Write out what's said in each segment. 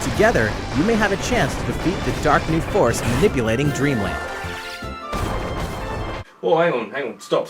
Together, you may have a chance to defeat the dark new force manipulating Dreamland. Oh, hang on. Stop.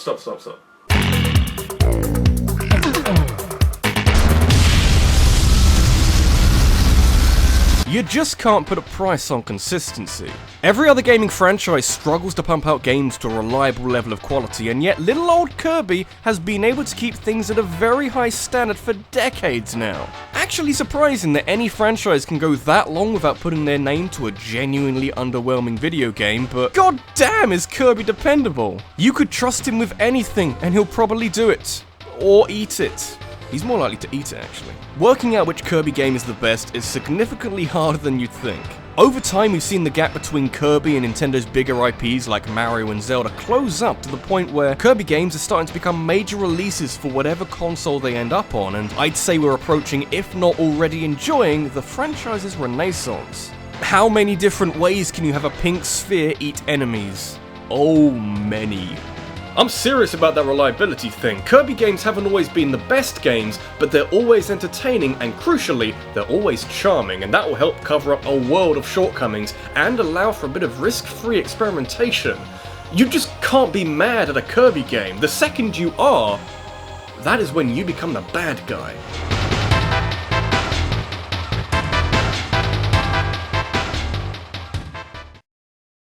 You just can't put a price on consistency. Every other gaming franchise struggles to pump out games to a reliable level of quality, and yet little old Kirby has been able to keep things at a very high standard for decades now. Actually surprising that any franchise can go that long without putting their name to a genuinely underwhelming video game, but god damn is Kirby dependable. You could trust him with anything and he'll probably do it. Or eat it. He's more likely to eat it, actually. Working out which Kirby game is the best is significantly harder than you'd think. Over time, we've seen the gap between Kirby and Nintendo's bigger IPs like Mario and Zelda close up to the point where Kirby games are starting to become major releases for whatever console they end up on, and I'd say we're approaching, if not already enjoying, the franchise's renaissance. How many different ways can you have a pink sphere eat enemies? Oh, many. I'm serious about that reliability thing. Kirby games haven't always been the best games, but they're always entertaining and crucially, they're always charming, and that will help cover up a world of shortcomings and allow for a bit of risk-free experimentation. You just can't be mad at a Kirby game. The second you are, that is when you become the bad guy.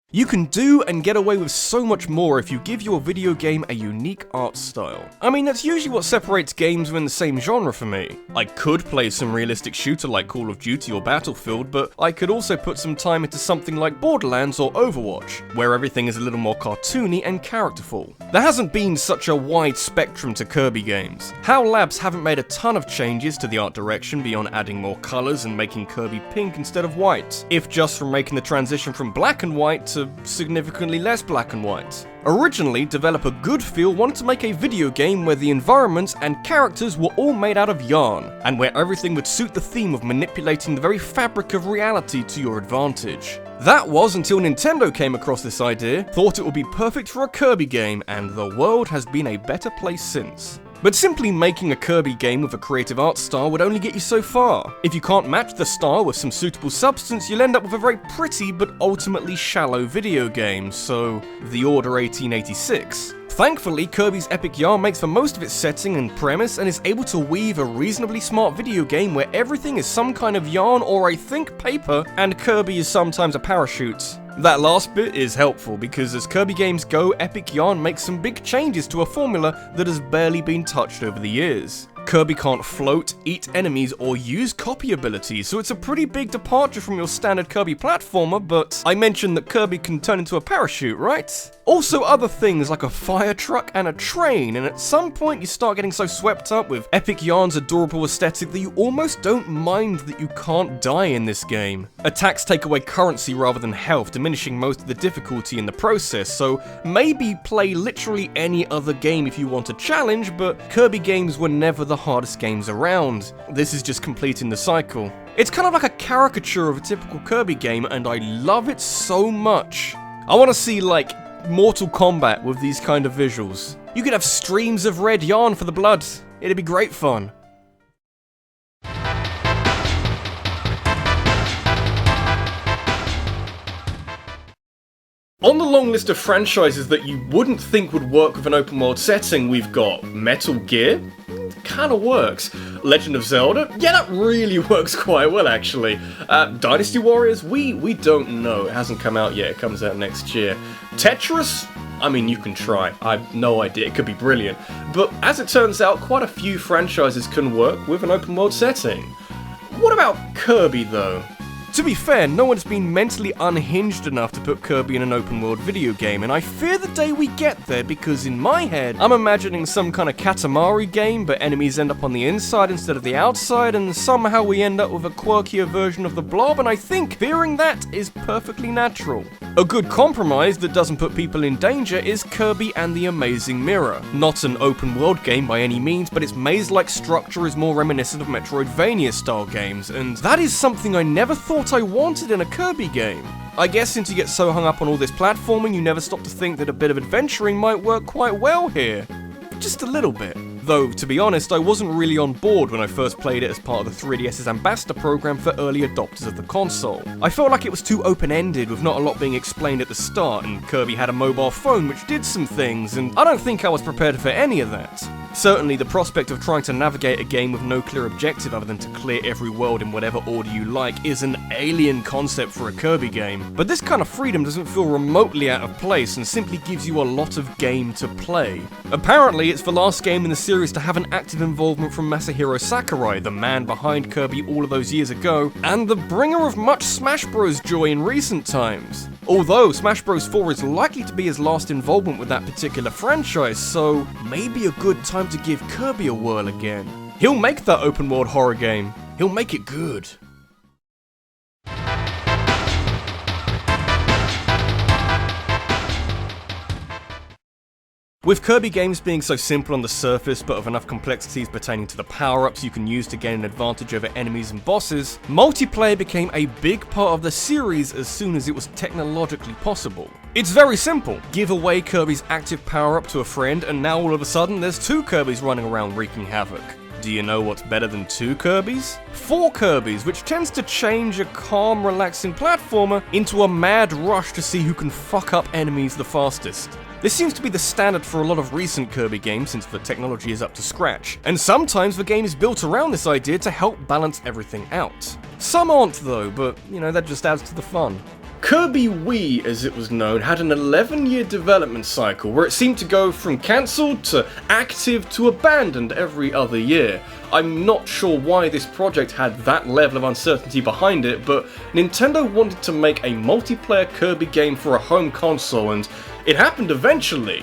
You can do and get away with so much more if you give your video game a unique art style. I mean, that's usually what separates games within the same genre for me. I could play some realistic shooter like Call of Duty or Battlefield, but I could also put some time into something like Borderlands or Overwatch, where everything is a little more cartoony and characterful. There hasn't been such a wide spectrum to Kirby games. HAL Labs haven't made a ton of changes to the art direction beyond adding more colours and making Kirby pink instead of white, if just from making the transition from black and white to significantly less black and white. Originally, developer Goodfeel wanted to make a video game where the environments and characters were all made out of yarn, and where everything would suit the theme of manipulating the very fabric of reality to your advantage. That was until Nintendo came across this idea, thought it would be perfect for a Kirby game, and the world has been a better place since. But simply making a Kirby game with a creative art style would only get you so far. If you can't match the style with some suitable substance, you'll end up with a very pretty but ultimately shallow video game, so The Order 1886. Thankfully, Kirby's epic yarn makes for most of its setting and premise and is able to weave a reasonably smart video game where everything is some kind of yarn or I think paper, and Kirby is sometimes a parachute. That last bit is helpful because as Kirby games go, Epic Yarn makes some big changes to a formula that has barely been touched over the years. Kirby can't float, eat enemies, or use copy abilities, so it's a pretty big departure from your standard Kirby platformer, but I mentioned that Kirby can turn into a parachute, right? Also other things like a fire truck and a train, and at some point you start getting so swept up with Epic Yarn's adorable aesthetic that you almost don't mind that you can't die in this game. Attacks take away currency rather than health, diminishing most of the difficulty in the process, so maybe play literally any other game if you want a challenge, but Kirby games were never the hardest games around. This is just completing the cycle. It's kind of like a caricature of a typical Kirby game, and I love it so much. I want to see, like, Mortal Kombat with these kind of visuals. You could have streams of red yarn for the blood. It'd be great fun. On the long list of franchises that you wouldn't think would work with an open world setting, we've got Metal Gear. Kinda works. Legend of Zelda? Yeah, that really works quite well, actually. Dynasty Warriors? We don't know. It hasn't come out yet. It comes out next year. Tetris? I mean, you can try. I've no idea. It could be brilliant. But as it turns out, quite a few franchises can work with an open world setting. What about Kirby, though? To be fair, no one's been mentally unhinged enough to put Kirby in an open-world video game, and I fear the day we get there because in my head, I'm imagining some kind of Katamari game, but enemies end up on the inside instead of the outside, and somehow we end up with a quirkier version of the Blob, and I think fearing that is perfectly natural. A good compromise that doesn't put people in danger is Kirby and the Amazing Mirror. Not an open world game by any means, but its maze-like structure is more reminiscent of Metroidvania-style games, and that is something I never thought I wanted in a Kirby game. I guess since you get so hung up on all this platforming, you never stop to think that a bit of adventuring might work quite well here. Just a little bit. Though, to be honest, I wasn't really on board when I first played it as part of the 3DS's Ambassador program for early adopters of the console. I felt like it was too open-ended with not a lot being explained at the start, and Kirby had a mobile phone which did some things, and I don't think I was prepared for any of that. Certainly, the prospect of trying to navigate a game with no clear objective other than to clear every world in whatever order you like is an alien concept for a Kirby game, but this kind of freedom doesn't feel remotely out of place and simply gives you a lot of game to play. Apparently, it's the last game in the series to have an active involvement from Masahiro Sakurai, the man behind Kirby all of those years ago, and the bringer of much Smash Bros. Joy in recent times. Although Smash Bros. 4 is likely to be his last involvement with that particular franchise, so maybe a good time to give Kirby a whirl again. He'll make that open world horror game. He'll make it good. With Kirby games being so simple on the surface but of enough complexities pertaining to the power-ups you can use to gain an advantage over enemies and bosses, multiplayer became a big part of the series as soon as it was technologically possible. It's very simple. Give away Kirby's active power-up to a friend and now all of a sudden there's 2 Kirbys running around wreaking havoc. Do you know what's better than 2 Kirbys? 4 Kirbys, which tends to change a calm, relaxing platformer into a mad rush to see who can fuck up enemies the fastest. This seems to be the standard for a lot of recent Kirby games since the technology is up to scratch, and sometimes the game is built around this idea to help balance everything out. Some aren't though, but that just adds to the fun. Kirby Wii, as it was known, had an 11-year development cycle where it seemed to go from cancelled to active to abandoned every other year. I'm not sure why this project had that level of uncertainty behind it, but Nintendo wanted to make a multiplayer Kirby game for a home console, and it happened eventually.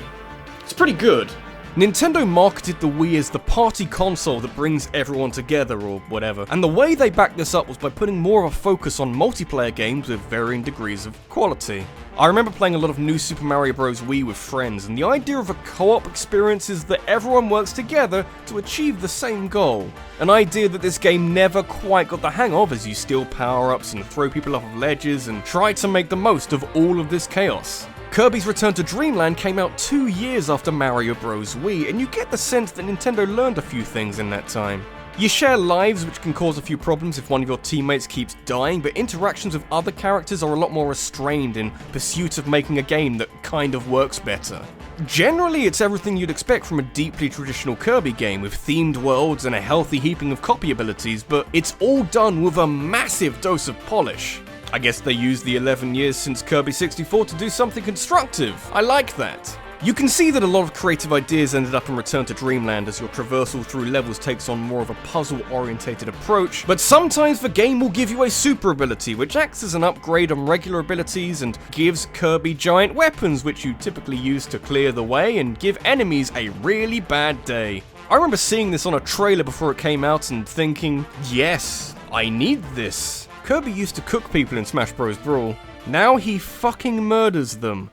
It's pretty good. Nintendo marketed the Wii as the party console that brings everyone together or whatever, and the way they backed this up was by putting more of a focus on multiplayer games with varying degrees of quality. I remember playing a lot of New Super Mario Bros. Wii with friends, and the idea of a co-op experience is that everyone works together to achieve the same goal. An idea that this game never quite got the hang of as you steal power-ups and throw people off of ledges and try to make the most of all of this chaos. Kirby's Return to Dreamland came out 2 years after Mario Bros. Wii, and you get the sense that Nintendo learned a few things in that time. You share lives, which can cause a few problems if one of your teammates keeps dying, but interactions with other characters are a lot more restrained in pursuit of making a game that kind of works better. Generally, it's everything you'd expect from a deeply traditional Kirby game, with themed worlds and a healthy heaping of copy abilities, but it's all done with a massive dose of polish. I guess they used the 11 years since Kirby 64 to do something constructive. I like that. You can see that a lot of creative ideas ended up in Return to Dreamland as your traversal through levels takes on more of a puzzle-orientated approach, but sometimes the game will give you a super ability, which acts as an upgrade on regular abilities and gives Kirby giant weapons, which you typically use to clear the way and give enemies a really bad day. I remember seeing this on a trailer before it came out and thinking, yes, I need this. Kirby used to cook people in Smash Bros. Brawl. Now he fucking murders them.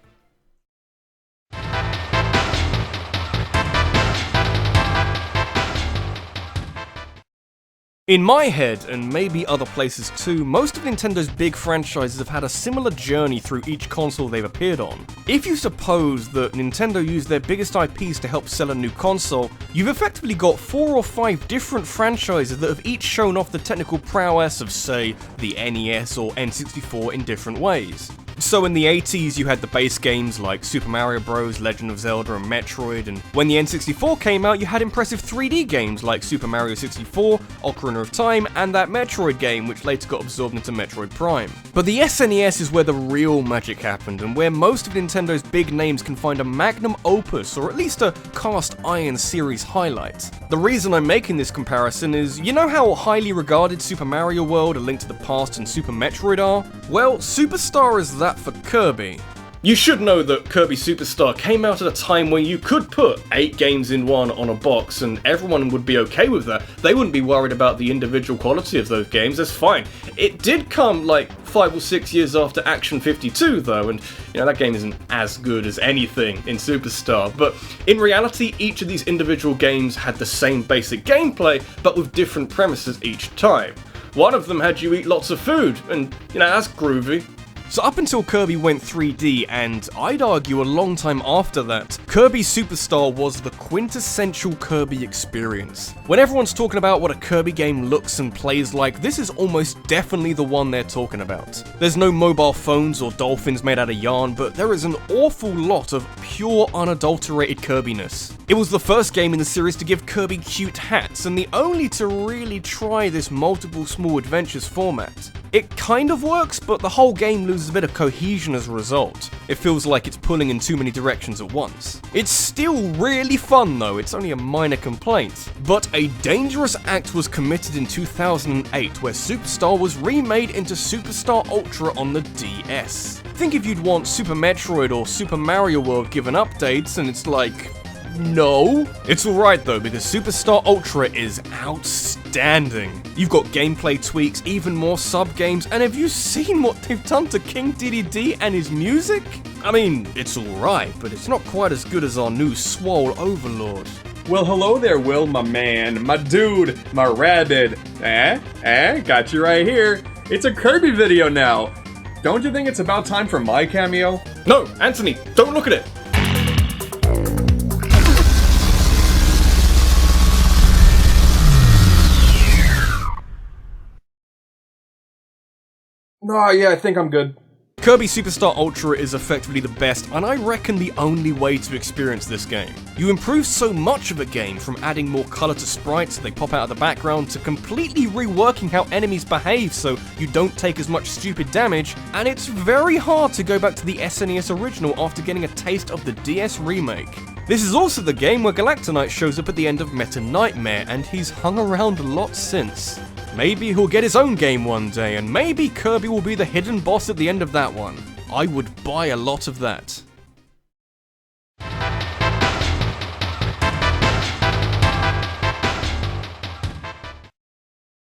In my head, and maybe other places too, most of Nintendo's big franchises have had a similar journey through each console they've appeared on. If you suppose that Nintendo used their biggest IPs to help sell a new console, you've effectively got 4 or 5 different franchises that have each shown off the technical prowess of, say, the NES or N64 in different ways. So in the 80s you had the base games like Super Mario Bros, Legend of Zelda and Metroid, and when the N64 came out you had impressive 3D games like Super Mario 64, Ocarina of Time, and that Metroid game which later got absorbed into Metroid Prime. But the SNES is where the real magic happened, and where most of Nintendo's big names can find a magnum opus or at least a cast iron series highlight. The reason I'm making this comparison is, you know how highly regarded Super Mario World, A Link to the Past and Super Metroid are? Well, Superstar is that for Kirby. You should know that Kirby Superstar came out at a time when you could put 8 games in one on a box and everyone would be okay with that. They wouldn't be worried about the individual quality of those games, that's fine. It did come like 5 or 6 years after Action 52 though, and that game isn't as good as anything in Superstar, but in reality each of these individual games had the same basic gameplay, but with different premises each time. One of them had you eat lots of food, and that's groovy. So up until Kirby went 3D, and I'd argue a long time after that, Kirby Superstar was the quintessential Kirby experience. When everyone's talking about what a Kirby game looks and plays like, this is almost definitely the one they're talking about. There's no mobile phones or dolphins made out of yarn, but there is an awful lot of pure unadulterated Kirbiness. It was the first game in the series to give Kirby cute hats, and the only to really try this multiple small adventures format. It kind of works, but the whole game loses a bit of cohesion as a result. It feels like it's pulling in too many directions at once. It's still really fun though, it's only a minor complaint. But a dangerous act was committed in 2008 where Superstar was remade into Superstar Ultra on the DS. Think if you'd want Super Metroid or Super Mario World given updates and it's like, no. It's alright though, because Superstar Ultra is outstanding. You've got gameplay tweaks, even more sub-games, and have you seen what they've done to King DDD and his music? I mean, it's alright, but it's not quite as good as our new Swole Overlord. Well, hello there, Will, my man, my dude, my rabbit. Got you right here. It's a Kirby video now. Don't you think it's about time for my cameo? No, Anthony, don't look at it. Oh, yeah, I think I'm good. Kirby Superstar Ultra is effectively the best, and I reckon the only way to experience this game. You improve so much of a game, from adding more colour to sprites so they pop out of the background, to completely reworking how enemies behave so you don't take as much stupid damage, and it's very hard to go back to the SNES original after getting a taste of the DS remake. This is also the game where Galactonite shows up at the end of Meta Nightmare, and he's hung around a lot since. Maybe he'll get his own game one day, and maybe Kirby will be the hidden boss at the end of that one. I would buy a lot of that.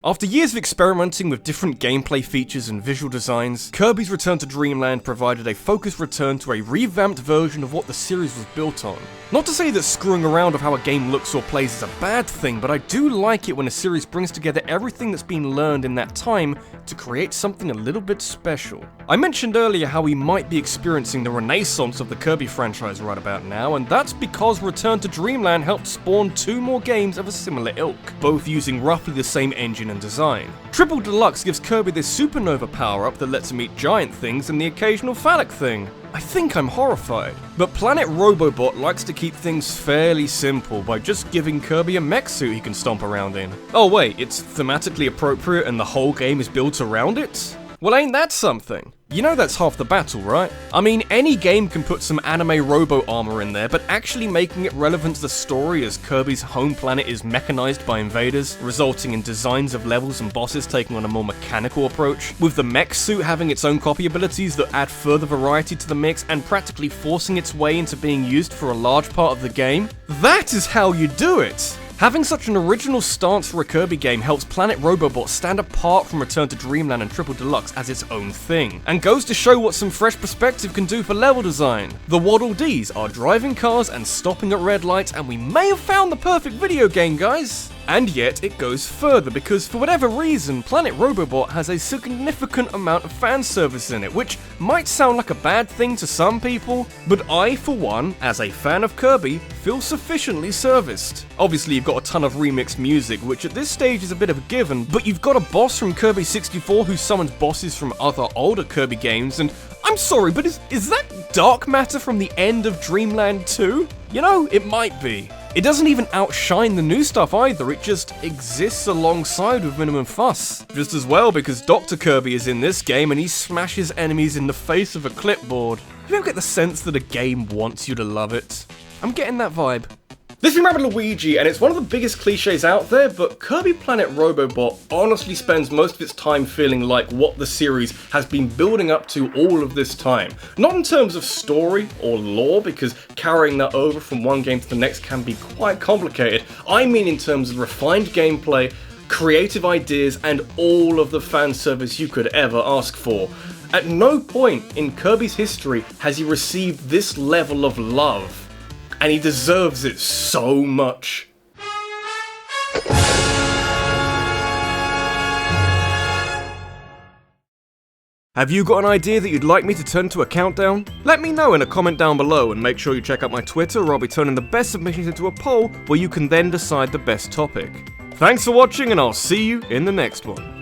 After years of experimenting with different gameplay features and visual designs, Kirby's Return to Dreamland provided a focused return to a revamped version of what the series was built on. Not to say that screwing around with how a game looks or plays is a bad thing, but I do like it when a series brings together everything that's been learned in that time to create something a little bit special. I mentioned earlier how we might be experiencing the renaissance of the Kirby franchise right about now, and that's because Return to Dreamland helped spawn 2 more games of a similar ilk, both using roughly the same engine and design. Triple Deluxe gives Kirby this supernova power-up that lets him eat giant things and the occasional phallic thing. I think I'm horrified. But Planet Robobot likes to keep things fairly simple by just giving Kirby a mech suit he can stomp around in. Oh wait, it's thematically appropriate and the whole game is built around it? Well, ain't that something? You know that's half the battle, right? I mean, any game can put some anime robo armor in there, but actually making it relevant to the story as Kirby's home planet is mechanized by invaders, resulting in designs of levels and bosses taking on a more mechanical approach, with the mech suit having its own copy abilities that add further variety to the mix and practically forcing its way into being used for a large part of the game. That is how you do it! Having such an original stance for a Kirby game helps Planet Robobot stand apart from Return to Dreamland and Triple Deluxe as its own thing, and goes to show what some fresh perspective can do for level design. The Waddle Dees are driving cars and stopping at red lights, and we may have found the perfect video game, guys! And yet, it goes further, because for whatever reason, Planet Robobot has a significant amount of fan service in it, which might sound like a bad thing to some people, but I, for one, as a fan of Kirby, feel sufficiently serviced. Obviously, you've got a ton of remixed music, which at this stage is a bit of a given, but you've got a boss from Kirby 64 who summons bosses from other older Kirby games, and I'm sorry, but is that dark matter from the end of Dreamland 2? You know, it might be. It doesn't even outshine the new stuff either, it just exists alongside with minimum fuss. Just as well because Dr. Kirby is in this game and he smashes enemies in the face of a clipboard. You ever get the sense that a game wants you to love it? I'm getting that vibe. This is RabbidLuigi, and it's one of the biggest cliches out there, but Kirby Planet Robobot honestly spends most of its time feeling like what the series has been building up to all of this time. Not in terms of story or lore, because carrying that over from one game to the next can be quite complicated. I mean in terms of refined gameplay, creative ideas, and all of the fan service you could ever ask for. At no point in Kirby's history has he received this level of love. And he deserves it so much. Have you got an idea that you'd like me to turn to a countdown? Let me know in a comment down below, and make sure you check out my Twitter, where I'll be turning the best submissions into a poll where you can then decide the best topic. Thanks for watching, and I'll see you in the next one.